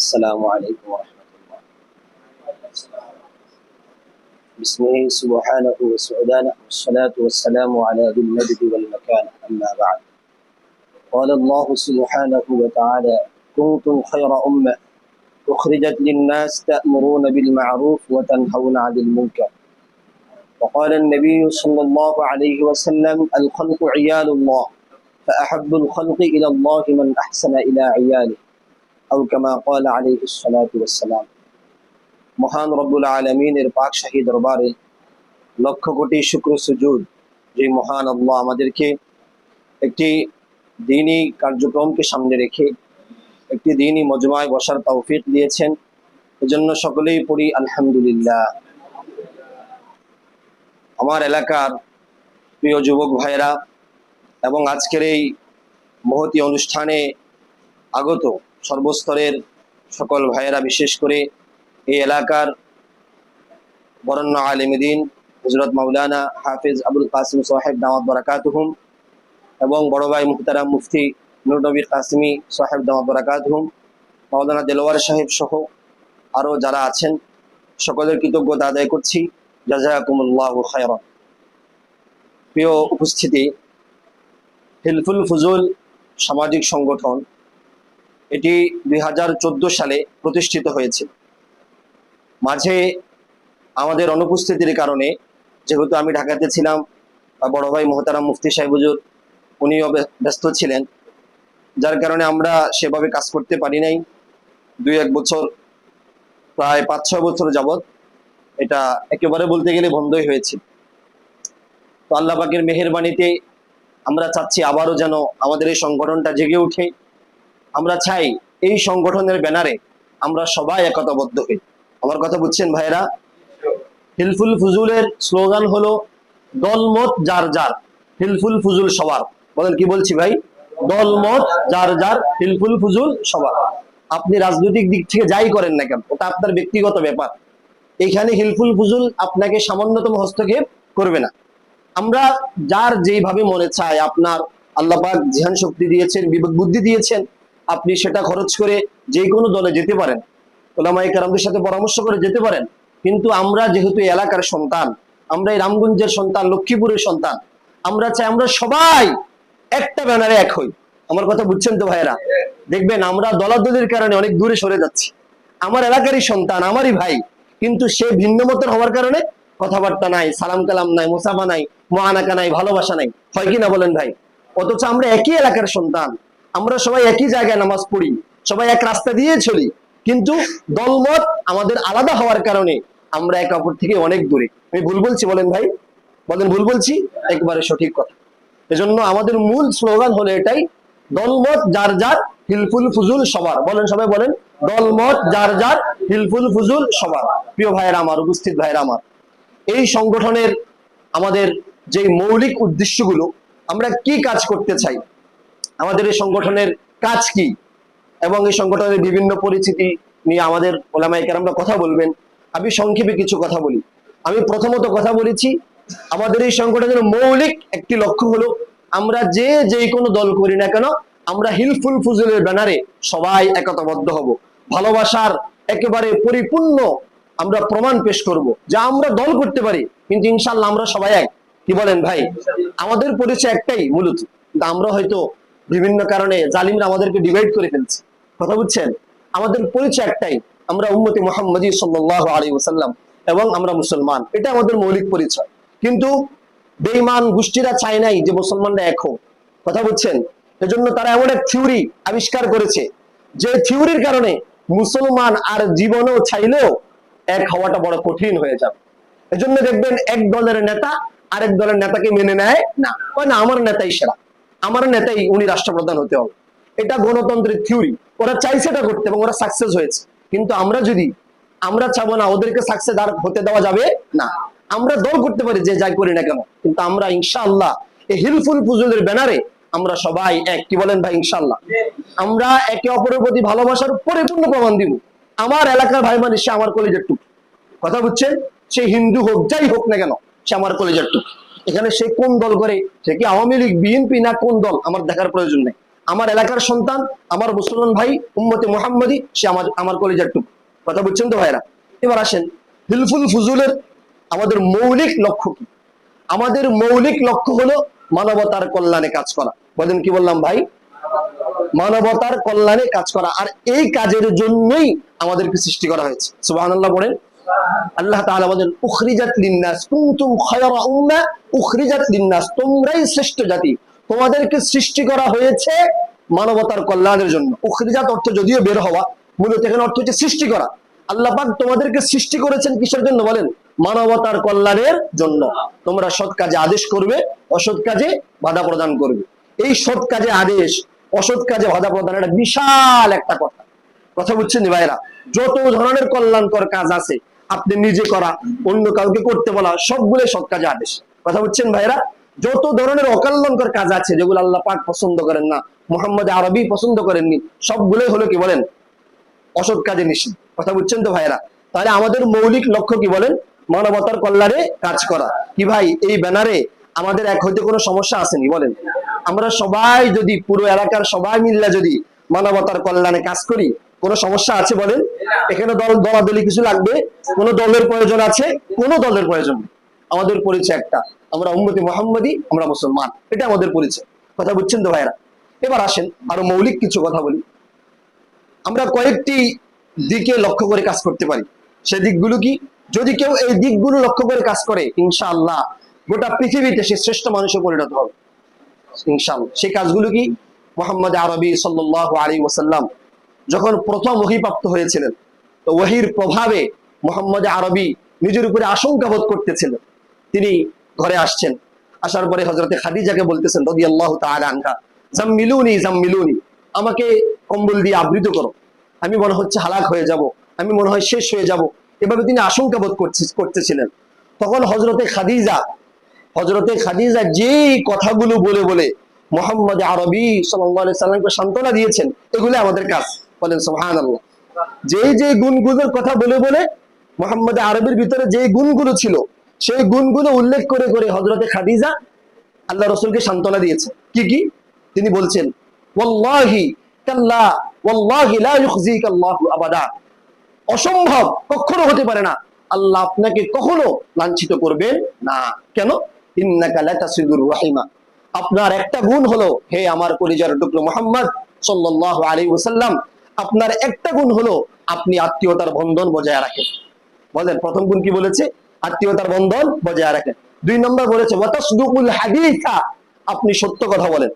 السلام عليكم ورحمة الله. بسمه سبحانه وسعدانه والصلاة والسلام على ذي المجد والمكان أما بعد. قال الله سبحانه وتعالى: كنتم خير أمة أخرجت للناس تأمرون بالمعروف وتنهون عن المنكر. وقال النبي صلى الله عليه وسلم: الخلق عيال الله فأحب الخلق إلى الله من أحسن إلى عياله أو كما قال عليه الصلاة والسلام. মহান রব্বুল আলামিনের পাক শাহী দরবারে লক্ষ কোটি শুকর সুজুদ যে মহান আল্লাহ আমাদেরকে একটি দ্বীনি কার্যক্রমকে সামনে রেখে একটি দ্বীনি মজমায় বসার তৌফিক দিয়েছেন, এজন্য সকলেই পড়ি আলহামদুলিল্লাহ। আমার এলাকার প্রিয় যুবক ভাইরা এবং আজকের এই মহতী অনুষ্ঠানে আগত সর্বস্তরের সকল ভাইয়েরা, বিশেষ করে এই এলাকার বরেণ্য আলেমে দ্বীন হযরত মাওলানা হাফেজ আবুল কাসিম সাহেব দামাত বারাকাতুহুম এবং বড় ভাই মুহতারাম মুফতি নূর নবী কাসিমি সাহেব দামাত বারাকাতুহুম, মাওলানা দেলোয়ার সাহেব সহ আরও যারা আছেন সকলের কৃতজ্ঞতা আদায় করছি। জাযাকুমুল্লাহু খায়রান। প্রিয় উপস্থিতি, হিলফুল ফুজুল সামাজিক সংগঠন এটি 2014 সালে প্রতিষ্ঠিত হয়েছে। মাঝে আমাদের অনুপস্থিতির কারণে, যেহেতু আমি ঢাকাতে ছিলাম, বড় ভাই মোহতারাম মুফতি সাহেব হুজুর উনিও ব্যস্ত ছিলেন, যার কারণে আমরা সেভাবে কাজ করতে পারি নাই। 2-1 বছর, প্রায় 5-6 বছর যাবৎ এটা একেবারে বলতে গেলে বন্ধই হয়েছে। তো আল্লাহ পাকের মেহেরবানিতে আমরা চাচ্ছি আবারও যেন আমাদের এই সংগঠনটা জেগে ওঠে। আমরা চাই এই সংগঠনের ব্যানারে আমরা সবাই একতাবদ্ধ হই। আমার কথা বুঝছেন ভাইরা? হিলফুল ফুজুলের স্লোগান হলো দলমত যার যার, হিলফুল ফুজুল সবার। বলেন কি বলছি ভাই? দলমত যার যার, হিলফুল ফুজুল সবার। আপনি রাজনৈতিক দিক থেকে যাই করেন না কেন, ওটা আপনার ব্যক্তিগত ব্যাপার। এইখানে হিলফুল ফুজুল আপনাকে সামান্যতম হস্তক্ষেপ করবে না। আমরা যার যেইভাবে মনে চায়, আপনার আল্লাহ পাক জিহান শক্তি দিয়েছেন, বিবেক বুদ্ধি দিয়েছেন, আপনি সেটা খরচ করে যে কোনো দলে যেতে পারেন, ওলামায়ে কেরামদের সাথে পরামর্শ করে যেতে পারেন। কিন্তু আমরা যেহেতু এলাকার সন্তান, আমরা এই রামগঞ্জের সন্তান, লক্ষ্মীপুরের সন্তান, আমরা চাই আমরা সবাই একটা ব্যানারে এক হই। আমার কথা বুঝছেন তো ভাইয়েরা? দেখবেন আমরা দলাদলির কারণে অনেক দূরে সরে যাচ্ছি। আমার এলাকারই সন্তান, আমারই ভাই, কিন্তু সে ভিন্ন মতের হওয়ার কারণে কথাবার্তা নাই, সালাম কালাম নাই, মুসাফা নাই, মুআনাকা নাই, ভালোবাসা নাই। হয় কি না বলেন ভাই? অথচ আমরা একই এলাকার সন্তান, আমরা সবাই একই জায়গায় নামাজ পড়ি, সবাই এক রাস্তা দিয়ে চলি, কিন্তু দলমত আমাদের আলাদা হওয়ার কারণে আমরা একে অপর থেকে অনেক দূরে। আমি ভুল বলছি বলেন ভাই? বলেন ভুল বলছি? একবারে সঠিক কথা। এজন্য আমাদের মূল স্লোগান হলো এটাই, দলমত যার যার, হিলফুল ফুজুল সবার। বলেন সবাই, বলেন দলমত যার যার, হিলফুল ফুজুল সবার। প্রিয় ভাইয়েরা আমার, উপস্থিত ভাইয়েরা আমার, এই সংগঠনের আমাদের যে মৌলিক উদ্দেশ্যগুলো, আমরা কি কাজ করতে চাই, আমাদের এই সংগঠনের কাজ কি, এবং এই সংগঠনের বিভিন্ন পরিচিতি নিয়ে আমাদের ওলামায়ে কেরামরা কথা বলবেন। আমি সংক্ষেপে কিছু কথা বলি। আমি প্রথমত কথা বলেছি, আমাদের এই সংগঠনের মৌলিক একটি লক্ষ্য হলো, আমরা যে কোনো দল করি না কেন, আমরা হিলফুল ফুজুলের ব্যানারে সবাই একতাবদ্ধ হব। ভালোবাসার একেবারে পরিপূর্ণ আমরা প্রমাণ পেশ করব যে আমরা দল করতে পারি, কিন্তু ইনশাআল্লাহ আমরা সবাই এক। কি বলেন ভাই? আমাদের পরিচয় একটাই মূলত, আমরা হয়তো বিভিন্ন কারণে জালিমরা আমাদেরকে ডিভাইড করে ফেলছে। কথা বুঝছেন? আমাদের পরিচয় একটাই, আমরা উম্মতে মুহাম্মাদী সাল্লাল্লাহু আলাইহি ওয়াসাল্লাম এবং আমরা মুসলমান। এটা আমাদের মৌলিক পরিচয়। কিন্তু বেঈমান গোষ্ঠীরা চায় নাই যে মুসলমানরা এক হোক। কথা বুঝছেন? এজন্য তারা এমন এক থিওরি আবিষ্কার করেছে, যে থিওরির কারণে মুসলমান আর জীবনেও চাইলেও এক হওয়াটা বড় কঠিন হয়ে যাবে। এজন্য দেখবেন এক দলের নেতা আরেক দলের নেতাকে মেনে নেয় না, কয় না আমার নেতাই সেরা, আমার নেতাই উনি রাষ্ট্রপ্রধান হতে হবে। এটা গণতন্ত্রের থিওরি, ওরা চাইছে এটা করতে এবং ওরা সাকসেস হয়েছে। কিন্তু আমরা চাবো না, ওদেরকে সাকসেস আর হতে দেওয়া যাবে না। আমরা দল করতে পারি যে যাই করি না কেন, কিন্তু আমরা ইনশাআল্লাহ এই হিলফুল ফুজুলের ব্যানারে আমরা সবাই এক। কি বলেন ভাই? ইনশাআল্লাহ আমরা একে অপরের প্রতি ভালোবাসার পরিপূর্ণ প্রমাণ দিব। আমার এলাকার ভাই মানে সে আমার কলিজার টুকরো। কথা বুঝছেন? সে হিন্দু হোক, যাই হোক না কেন, সে আমার কলিজার টুকরো। এখানে সে কোন দল করে, সে কি আওয়ামী লীগ, বিএনপি না কোন দল, আমার দেখার প্রয়োজন নেই। আমার এলাকার সন্তান, আমার মুসলমান ভাই, উম্মতে মুহাম্মদী, সে আমার আমার কলিজার টুক। কথা বুঝছেন তো ভাইরা? এবার আসেন হিলফুল ফুজুলের আমাদের মৌলিক লক্ষ্য কি? আমাদের মৌলিক লক্ষ্য হলো মানবতার কল্যাণে কাজ করা। বলেন কি বললাম ভাই? মানবতার কল্যাণে কাজ করা। আর এই কাজের জন্যই আমাদেরকে সৃষ্টি করা হয়েছে। সুবহানাল্লাহ বলেন। আল্লাহ তাআলা বলেন উখরিজাত লিন্নাস কুনতুম খায়রা উম্মাহ উখরিজাত লিন্নাস, তোমরাই শ্রেষ্ঠ জাতি, তোমাদেরকে সৃষ্টি করা হয়েছে মানবতার কল্যাণের জন্য। উখরিজাত অর্থ যদিও বের হওয়া, মূলত এখানে অর্থ হচ্ছে সৃষ্টি করা। আল্লাহ পাক তোমাদেরকে সৃষ্টি করেছেন কিসের জন্য বলেন? মানবতার কল্যাণের জন্য। তোমরা সৎ কাজে আদেশ করবে, অসৎ কাজে বাধা প্রদান করবে। এই সৎ কাজে আদেশ, অসৎ কাজে বাধা প্রদান এটা বিশাল একটা কথা। কথা বুঝছেন ভাইরা? যত ধরনের কল্যাণকর কাজ আছে, আপনি নিজে করা, অন্য কাউকে করতে বলা, সবগুলো সৎ কাজে আদেশ। কথা বুঝছেন ভাইরা? যত ধরনের অকল্যাণকর কাজ আছে যেগুলো আল্লাহ পাক পছন্দ করেন না, মুহাম্মদ আরবি পছন্দ করেননি, সবগুলোই হলো কি বলেন? অসৎ কাজে নিষেধ। কথা বুঝছেন তো ভাইরা? তাহলে আমাদের মৌলিক লক্ষ্য কি বলেন? মানবতার কল্যাণে কাজ করা। কি ভাই এই ব্যানারে আমাদের এক হইতে কোনো সমস্যা আসেনি বলেন? আমরা সবাই যদি পুরো এলাকার সবাই মিললে যদি মানবতার কল্যাণে কাজ করি, কোনো সমস্যা আছে বলেন? এখানে দলাদলি কিছু লাগবে? কোনো দলের প্রয়োজন আছে? কোনো দলের প্রয়োজন নেই। আমাদের পরিচয় একটা, আমরা উম্মতি মুহাম্মদী, আমরা মুসলমান, এটা আমাদের পরিচয়। কথা বুঝছেন তো ভাইরা? এবার আসেন আরো মৌলিক কিছু কথা বলি। আমরা কয়েকটি দিকে লক্ষ্য করে কাজ করতে পারি। সেই দিকগুলো কি? যদি কেউ এই দিকগুলো লক্ষ্য করে কাজ করে, ইনশাআল্লাহ গোটা পৃথিবীতে সে শ্রেষ্ঠ মানুষে পরিণত হবে ইনশাআল্লাহ। সেই কাজগুলো কি? মুহাম্মদ আরবি সাল্লাল্লাহু আলাইহি ওয়াসাল্লাম যখন প্রথম ওহী প্রাপ্ত হয়েছিলেন, তো ওহীর প্রভাবে মুহাম্মদ আরবি নিজের উপরে আশঙ্কা বোধ করতেছিলেন। তিনি ঘরে আসছেন, আসার পরে হযরতে খাদিজাকে বলতেছেন রাদিয়াল্লাহু তাআলা আনহা, জাম্মিলুনি জাম্মিলুনি, আমাকে কম্বল দিয়ে আবৃত করো, আমি মনে হচ্ছে হালাক হয়ে যাব, আমি মনে হয় শেষ হয়ে যাব। এভাবে তিনি আশঙ্কা বোধ করতেছিলেন। তখন হযরতে খাদিজা যেই কথাগুলো বলে বলে মুহাম্মদ আরবি সাল্লাল্লাহু আলাইহি সাল্লামকে সান্ত্বনা দিয়েছেন, এগুলো আমাদের কাজ। বলেন সুবহানাল্লাহ। যে গুণগুলোর কথা বলে বলে মুহাম্মদ আরবির ভিতরে যে গুণগুলো ছিল, সেই গুণগুলো উল্লেখ করে করে হযরতে খাদিজা আল্লাহ রাসূলকে সান্ত্বনা দিয়েছেন। কি কি? তিনি বলছেন ওয়াল্লাহি কাল্লা ওয়াল্লাহি লা ইউখজিকা আল্লাহু আবাদা, অসম্ভব, কখনো হতে পারে না, আল্লাহ আপনাকে কখনো লাঞ্ছিত করবেন না। কেন? ইন্নাকা লাতাসিলুর রাহিমা, আপনার একটা গুণ হলো, হে আমার কলিজার টুকরো মুহাম্মদ সাল্লাল্লাহু আলাইহি ওয়াসাল্লাম, আপনার একটা গুণ হলো আপনি আত্মীয়তার বন্ধন বজায় রাখেন। বলেন প্রথম গুণ কি বলেছে? আত্মীয়তার বন্ধন বজায় রাখেন। 2 নম্বর বলেছে ওয়াতাসদুকুল হাদিসা, আপনি সত্য কথা বলেন।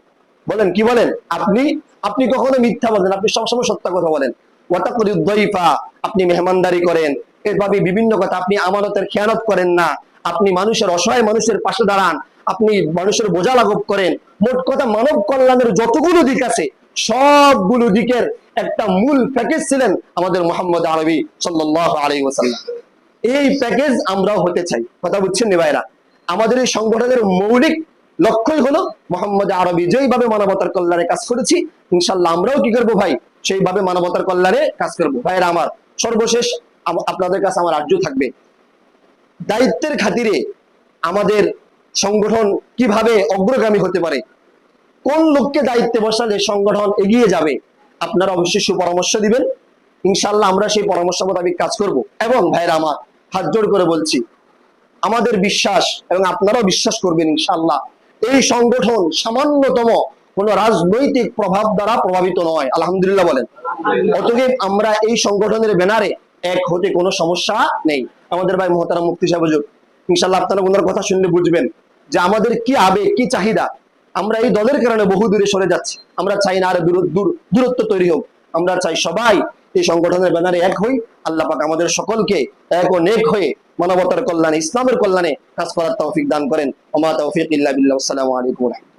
বলেন কি বলেন? আপনি কখনো মিথ্যা বলেন, আপনি সবসময় সত্য কথা বলেন। ওয়াতাকরিদ দাইফা, আপনি মেহমানদারি করেন। এভাবে বিভিন্ন কথা, আপনি আমানতের খেয়ানত করেন না, আপনি মানুষের অসহায় মানুষের পাশে দাঁড়ান, আপনি মানুষের বোঝা লাঘব করেন। মোট কথা মানব কল্যাণের যতগুলো দিক আছে সবগুলো দিকের একটা মূল প্যাকেজ ছিলেন আমাদের মুহাম্মদ আরবি সাল্লাল্লাহু আলাইহি ওয়াসাল্লাম। এই প্যাকেজ আমরাও হতে চাই। কথা বুঝছেন নি ভাইরা? আমাদের এই সংগঠনের মৌলিক লক্ষ্যই হলো মুহাম্মদ আরবি যেইভাবে মানবতার কল্যাণে কাজ করেছি, ইনশাআল্লাহ আমরাও কি করবো ভাই? সেইভাবে মানবতার কল্যাণে কাজ করবো। ভাইরা আমার, সর্বশেষ আপনাদের কাছে আমার আর্য থাকবে, দায়িত্বের খাতিরে আমাদের সংগঠন কিভাবে অগ্রগামী হতে পারে, কোন লোককে দায়িত্বে বসালে সংগঠন এগিয়ে যাবে, আপনারা অবশ্যই সুপরামর্শ দিবেন। ইনশাআল্লাহ আমরা সেই পরামর্শ মোতাবেক কাজ করব। এবং ভাইরা আমার, হাত জোড় করে বলছি, আমাদের বিশ্বাস এবং আপনারাও বিশ্বাস করবেন ইনশাআল্লাহ, এই সংগঠন সামান্যতম কোন রাজনৈতিক প্রভাব দ্বারা প্রভাবিত নয়। আলহামদুলিল্লাহ বলেন। অতএব আমরা এই সংগঠনের ব্যানারে এক হতে কোনো সমস্যা নেই। আমাদের ভাই মুহতারাম মুফতি সাহেব হুজুর, ইনশাআল্লাহ আপনারা ওনার কথা শুনলে বুঝবেন যে আমাদের কি আবেগ, কি চাহিদা। আমরা এই দলের কারণে বহু দূরে সরে যাচ্ছি। আমরা চাই না আর দূরত্ব তৈরি হোক। আমরা চাই সবাই এই সংগঠনের ব্যানারে এক হই। আল্লাহ পাক আমাদের সকলকে এক ও নেক হয়ে মানবতার কল্যাণে, ইসলামের কল্যাণে কাজ করার তৌফিক দান করেন। ওমা তৌফিক ইল্লা বিল্লাহ। আসসালামু আলাইকুম।